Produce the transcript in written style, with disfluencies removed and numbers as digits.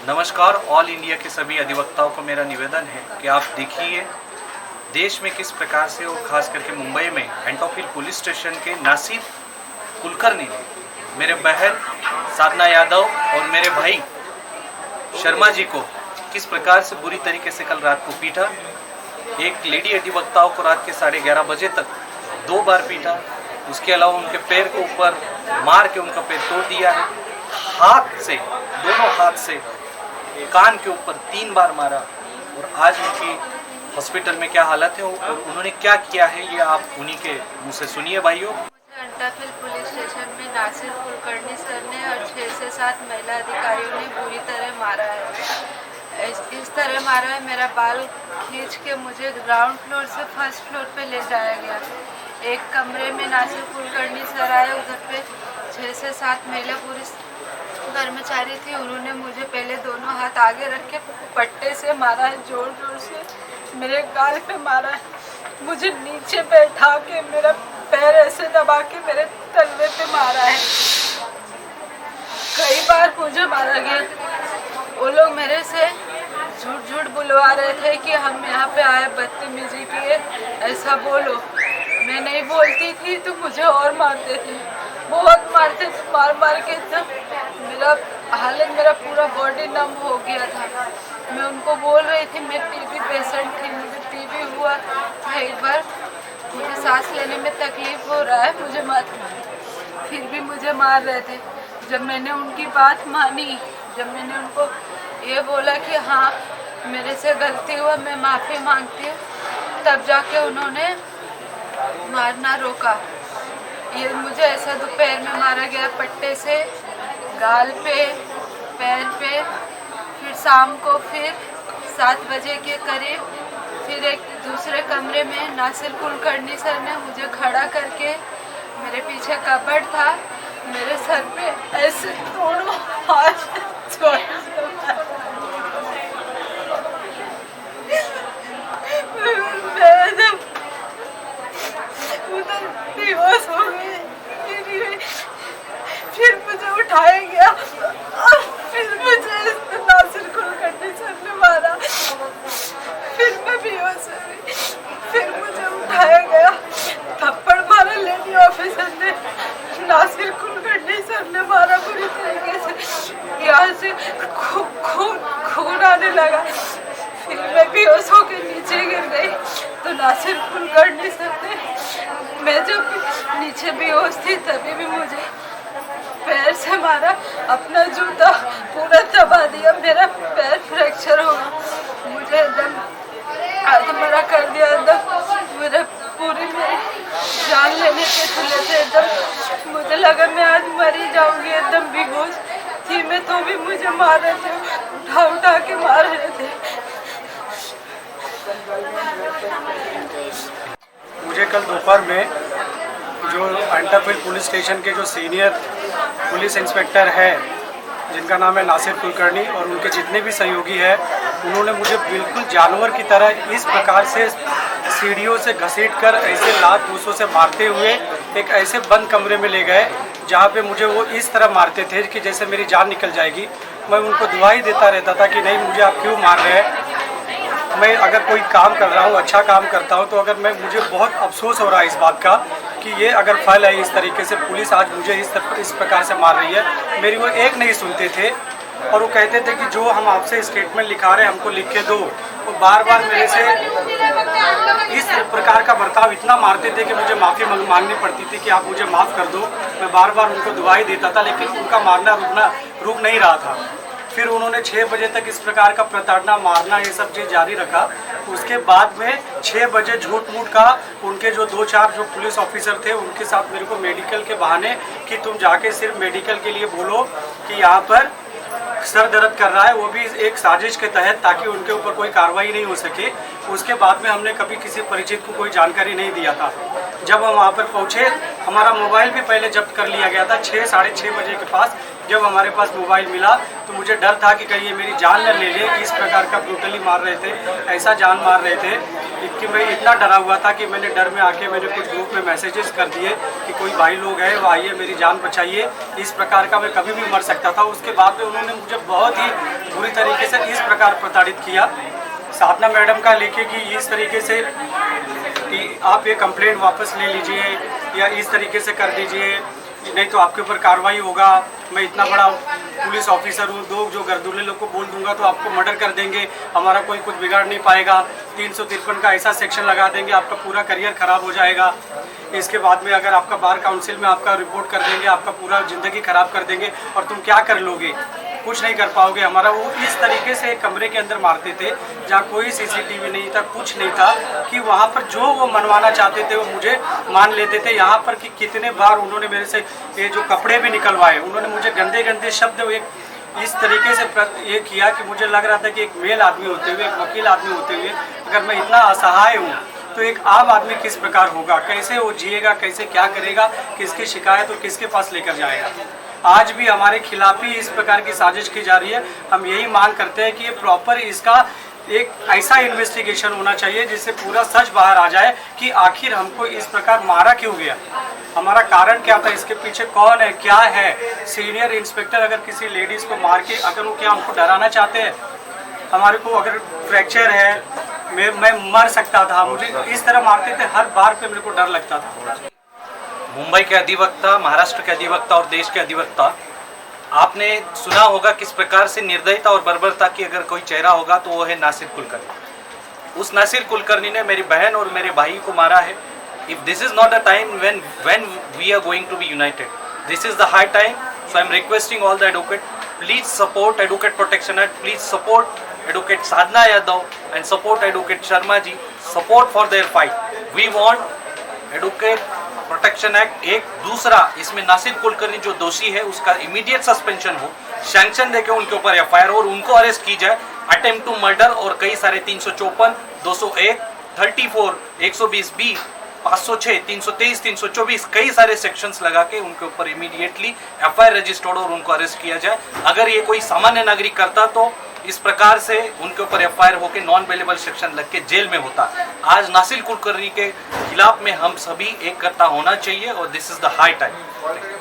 नमस्कार। All India के सभी अधिवक्ताओं को मेरा निवेदन है कि आप देखिए देश में किस प्रकार से और ख़ास करके मुंबई में एंटोफिल पुलिस स्टेशन के नासिर कुलकर्णी ने मेरे बहन साधना यादव और मेरे भाई शर्मा जी को किस प्रकार से बुरी तरीके से कल रात को पीटा। एक लेडी अधिवक्ताओं को रात के 11:30 बजे तक 2 बार पीटा। उसके अलावा उनके पैर के ऊपर मार के उनका पैर तोड़ दिया है। हाथ से, दोनों हाथ से कान के ऊपर 3 बार मारा। और आज उनकी हॉस्पिटल में क्या हालत है और उन्होंने क्या किया है ये आप उन्हीं के मुंह से सुनिए भाइयों। एंटोफिल पुलिस स्टेशन में नासिर कुलकर्णी सर ने और 6 से 7 महिला अधिकारियों ने बुरी तरह मारा है। इस तरह मारा है, मेरा बाल खींच के मुझे ग्राउंड फ्लोर से फर्स्ट फ्लोर पे ले जाया गया। एक कमरे में नासिर कुलकर्णी सर आए, उधर पे 6 से 7 महिला पुलिस कर्मचारी थी। उन्होंने मुझे पहले दोनों हाथ आगे रख के पट्टे से मारा है, जोर जोर से मेरे गाल पे मारा है। मुझे नीचे बैठा के मेरा पैर ऐसे दबा के मेरे तलवे पे मारा है। कई बार मुझे मारा गया। वो लोग मेरे से झूठ झूठ बुलवा रहे थे कि हम यहाँ पे आए बदतमीजी किए, ऐसा बोलो। मैं नहीं बोलती थी तो मुझे और मारते थे, बहुत मारते थे। मार मार के मेरा हालत, मेरा पूरा बॉडी नम हो गया था। मैं उनको बोल रही थी मैं टीबी पेशेंट थी, मुझे टीबी हुआ था एक बार, मुझे सांस लेने में तकलीफ हो रहा है, मुझे मत मार। फिर भी मुझे मार रहे थे। जब मैंने उनकी बात मानी, जब मैंने उनको ये बोला कि हाँ मेरे से गलती हुआ, मैं माफ़ी मांगती हूँ, तब जाके उन्होंने मारना रोका। ये मुझे ऐसा दोपहर में मारा गया पट्टे से, गाल पे, पैर पे। फिर शाम को फिर 7 बजे के करीब फिर एक दूसरे कमरे में नासिर कुलकर्णी सर ने मुझे खड़ा करके, मेरे पीछे कबर्ड था, मेरे सर पे ऐसे दोनों हाथ बेहोश हो गई। फिर मुझे उठाया गया और फिर मुझे नासिर कुलकर्णी सर ने मारा। फिर मैं बेहोश हो गई। फिर मुझे उठाया गया, थप्पड़ मारा लेडी ऑफिसर ने, नासिर कुलकर्णी सर ने मारा बुरी तरीके से। यहाँ से खून आने लगा। फिर मैं बेहोश होकर नीचे गिर गई तो नासिर कुलकर्णी सर ने, मैं जब नीचे बेहोश थी तभी भी मुझे पैर से मारा। अपना जूता पूरा दबा दिया, मेरा पैर फ्रैक्चर हो गया। मुझे एकदम आधमरा कर दिया, एकदम मेरा पूरी मेरी जान लेने के खुले थे। एकदम मुझे लगा मैं आज मरी जाऊंगी, एकदम बेहोश थी मैं तो भी मुझे मार रहे थे, उठा उठा के मार रहे थे। मुझे कल दोपहर में जो एंटोफिल पुलिस स्टेशन के जो सीनियर पुलिस इंस्पेक्टर है, जिनका नाम है नासिर कुलकर्णी, और उनके जितने भी सहयोगी हैं, उन्होंने मुझे बिल्कुल जानवर की तरह इस प्रकार से सीढ़ियों से घसीट कर ऐसे लात घूंसों से मारते हुए एक ऐसे बंद कमरे में ले गए जहाँ पे मुझे वो इस तरह मारते थे कि जैसे मेरी जान निकल जाएगी। मैं उनको दुआई देता रहता था कि नहीं, मुझे आप क्यों मार रहे हैं। मैं अगर कोई काम कर रहा हूँ, अच्छा काम करता हूँ, तो अगर मुझे बहुत अफसोस हो रहा है इस बात का कि ये अगर फल है इस तरीके से, पुलिस आज मुझे इस प्रकार से मार रही है। मेरी वो एक नहीं सुनते थे और वो कहते थे कि जो हम आपसे स्टेटमेंट लिखा रहे हैं हमको लिख के दो। वो बार बार मेरे से इस प्रकार का बर्ताव इतना मारते थे कि मुझे माफ़ी मांगनी पड़ती थी कि आप मुझे माफ़ कर दो। मैं बार बार उनको दुआई देता था, लेकिन उनका मारना रुक नहीं रहा था। फिर उन्होंने 6 बजे तक इस प्रकार का प्रताड़ना, मारना, ये सब चीज़ जारी रखा। उसके बाद में 6 बजे झूठ मूठ का उनके जो 2-4 जो पुलिस ऑफिसर थे, उनके साथ मेरे को मेडिकल के बहाने कि तुम जाके सिर्फ मेडिकल के लिए बोलो कि यहाँ पर सर दर्द कर रहा है, वो भी एक साजिश के तहत, ताकि उनके ऊपर कोई कार्रवाई नहीं हो सके। उसके बाद में हमने कभी किसी परिचित को कोई जानकारी नहीं दिया था। जब हम वहाँ पर पहुँचे, हमारा मोबाइल भी पहले जब्त कर लिया गया था। 6-6:30 बजे के पास जब हमारे पास मोबाइल मिला तो मुझे डर था कि कहीं ये मेरी जान न ले ले। इस प्रकार का ब्रूटली मार रहे थे, ऐसा जान मार रहे थे कि मैं इतना डरा हुआ था कि मैंने डर में आके मैंने कुछ ग्रुप में मैसेजेस कर दिए कि कोई भाई लोग हैं, वो आइए मेरी जान बचाइए। इस प्रकार का मैं कभी भी मर सकता था। उसके बाद में उन्होंने मुझे बहुत ही बुरी तरीके से इस प्रकार प्रताड़ित किया। साधना मैडम का लेके कि इस तरीके से कि आप ये कंप्लेंट वापस ले लीजिए या इस तरीके से कर दीजिए, नहीं तो आपके ऊपर कार्रवाई होगा। मैं इतना बड़ा पुलिस ऑफिसर हूँ, दो जो गर्दुल्ले लोग को बोल दूंगा तो आपको मर्डर कर देंगे, हमारा कोई कुछ बिगाड़ नहीं पाएगा। 353 का ऐसा सेक्शन लगा देंगे, आपका पूरा करियर खराब हो जाएगा। इसके बाद में अगर आपका बार काउंसिल में आपका रिपोर्ट कर देंगे, आपका पूरा ज़िंदगी खराब कर देंगे और तुम क्या कर लोगे, कुछ नहीं कर पाओगे। हमारा वो इस तरीके से एक कमरे के अंदर मारते थे जहाँ कोई सीसीटीवी नहीं था, कुछ नहीं था, कि वहाँ पर जो वो मनवाना चाहते थे वो मुझे मान लेते थे। यहाँ पर कि कितने बार उन्होंने मेरे से ये जो कपड़े भी निकलवाए, उन्होंने मुझे गंदे गंदे शब्द एक इस तरीके से ये किया कि मुझे लग रहा था कि एक मेल आदमी होते हुए, एक वकील आदमी होते हुए, अगर मैं इतना असहाय हूँ तो एक आम आदमी किस प्रकार होगा, कैसे वो जिएगा, कैसे क्या करेगा, किसकी शिकायत और किसके पास लेकर जाएगा। आज भी हमारे खिलाफ ही इस प्रकार की साजिश की जा रही है। हम यही मांग करते हैं कि ये प्रॉपर इसका एक ऐसा इन्वेस्टिगेशन होना चाहिए जिससे पूरा सच बाहर आ जाए कि आखिर हमको इस प्रकार मारा क्यों गया, हमारा कारण क्या था, इसके पीछे कौन है, क्या है। सीनियर इंस्पेक्टर अगर किसी लेडीज़ को मार के, अगर वो क्या हमको डराना चाहते हैं, हमारे को अगर फ्रैक्चर है, मैं मर सकता था, मुझे इस तरह मारते थे, हर बार पे मेरे को डर लगता था। मुंबई के अधिवक्ता, महाराष्ट्र के अधिवक्ता और देश के अधिवक्ता, आपने सुना होगा किस प्रकार से निर्दयता और बर्बरता की अगर कोई चेहरा होगा तो वो है नासिर कुलकर्णी। उस नासिर कुलकर्णी ने मेरी बहन और मेरे भाई को मारा है। If this is not a time when we are going to be united, this is the high time. So I am requesting all the advocate, please support Advocate Protection Act, please support Advocate Sadhna Yadav and support Advocate Sharma ji, support for their fight. We want Advocate protection act. एक दूसरा, इसमें नासिर कुलकर्णी जो दोषी है उसका immediate suspension हो, sanction देके उनके ऊपर एफआईआर और उनको अरेस्ट की जाए। अटेम्प्ट टू मर्डर और कई सारे 354, 201, 34, 120B, 506, 323, 324 कई सारे सेक्शंस लगा के उनके ऊपर इमीडिएटली एफआईआर रजिस्टर्ड और उनको अरेस्ट किया जाए। अगर ये कोई सामान्य नागरिक करता तो इस प्रकार से उनके ऊपर एफआईआर होकर नॉन बेलेबल सेक्शन लग के जेल में होता। आज नासिर कुलकर्णी के खिलाफ में हम सभी एकता होना चाहिए और this is the high time.